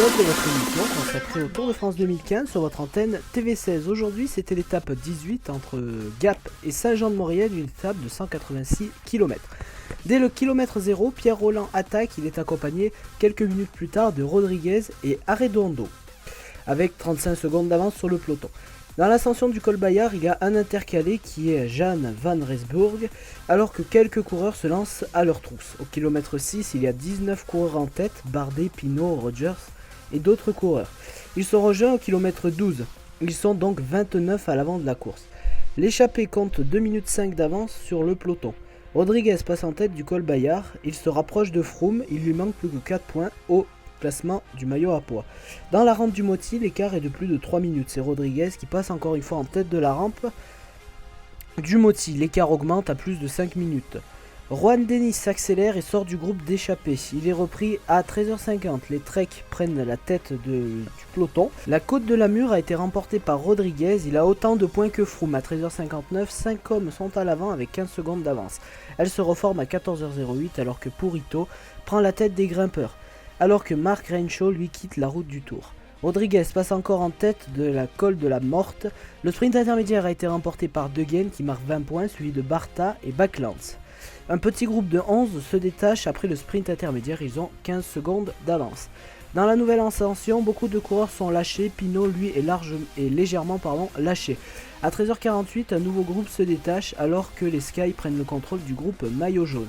épisode de votre émission consacrée au Tour de France 2015 sur votre antenne TV16. Aujourd'hui, c'était l'étape 18 entre Gap et Saint-Jean-de-Maurienne, une étape de 186 km. Dès le kilomètre 0, Pierre Rolland attaque, il est accompagné quelques minutes plus tard de Rodriguez et Arredondo, avec 35 secondes d'avance sur le peloton. Dans l'ascension du col Bayard, il y a un intercalé qui est Jan van Rensburg, alors que quelques coureurs se lancent à leur trousse. Au kilomètre 6, il y a 19 coureurs en tête, Bardet, Pinot, Rogers et d'autres coureurs. Ils sont rejoints au kilomètre 12, ils sont donc 29 à l'avant de la course. L'échappée compte 2 minutes 5 d'avance sur le peloton. Rodriguez passe en tête du col Bayard, il se rapproche de Froome, il lui manque plus que 4 points au classement du maillot à pois. Dans la rampe du Moti, l'écart est de plus de 3 minutes. C'est Rodriguez qui passe encore une fois en tête de la rampe du Moti. L'écart augmente à plus de 5 minutes. Juan Denis s'accélère et sort du groupe d'échappée. Il est repris à 13h50. Les Treks prennent la tête du peloton. La côte de la Mure a été remportée par Rodriguez. Il a autant de points que Froome. À 13h59, 5 hommes sont à l'avant avec 15 secondes d'avance. Elle se reforme à 14h08 alors que Purito prend la tête des grimpeurs, alors que Mark Renshaw lui quitte la route du Tour. Rodriguez passe encore en tête de la col de la Morte. Le sprint intermédiaire a été remporté par Degen qui marque 20 points, suivi de Barta et Backlands. Un petit groupe de 11 se détache après le sprint intermédiaire, ils ont 15 secondes d'avance. Dans la nouvelle ascension, beaucoup de coureurs sont lâchés, Pinot lui est légèrement lâché. À 13h48, un nouveau groupe se détache alors que les Sky prennent le contrôle du groupe maillot jaune.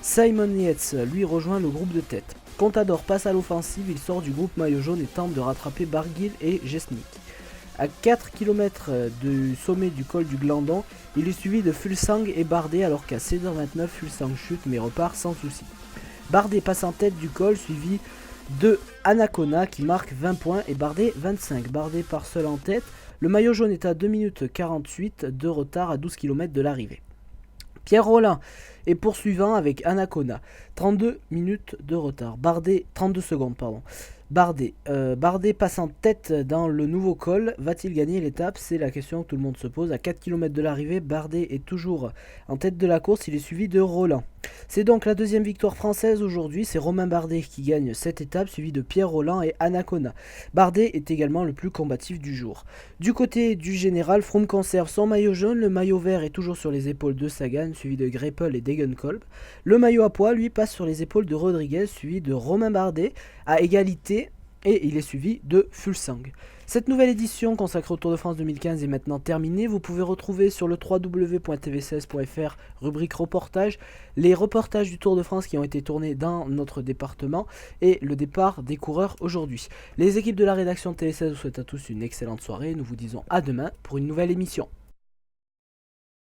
Simon Yates lui rejoint le groupe de tête. Contador passe à l'offensive, il sort du groupe maillot jaune et tente de rattraper Barguil et Gesnick. À 4 km du sommet du col du Glandon, il est suivi de Fulsang et Bardet alors qu'à 16h29, Fulsang chute mais repart sans souci. Bardet passe en tête du col suivi de Anacona qui marque 20 points et Bardet 25. Bardet part seul en tête, le maillot jaune est à 2 minutes 48 de retard à 12 km de l'arrivée. Pierre Rolland est poursuivant avec Anacona, 32 minutes de retard. 32 secondes, pardon. Bardet passe en tête dans le nouveau col. Va-t-il gagner l'étape? C'est la question que tout le monde se pose. À 4 km de l'arrivée, Bardet est toujours en tête de la course. Il est suivi de Rolland. C'est donc la deuxième victoire française aujourd'hui. C'est Romain Bardet qui gagne cette étape, suivi de Pierre Rolland et Anacona. Bardet est également le plus combatif du jour. Du côté du général, Froome conserve son maillot jaune. Le maillot vert est toujours sur les épaules de Sagan, suivi de Greipel et Degenkolb. Le maillot à pois, lui, passe sur les épaules de Rodriguez, suivi de Romain Bardet, à égalité, et il est suivi de Fulsang. Cette nouvelle édition consacrée au Tour de France 2015 est maintenant terminée. Vous pouvez retrouver sur le www.tv16.fr, rubrique reportage, les reportages du Tour de France qui ont été tournés dans notre département et le départ des coureurs aujourd'hui. Les équipes de la rédaction de TV16 vous souhaitent à tous une excellente soirée. Nous vous disons à demain pour une nouvelle émission.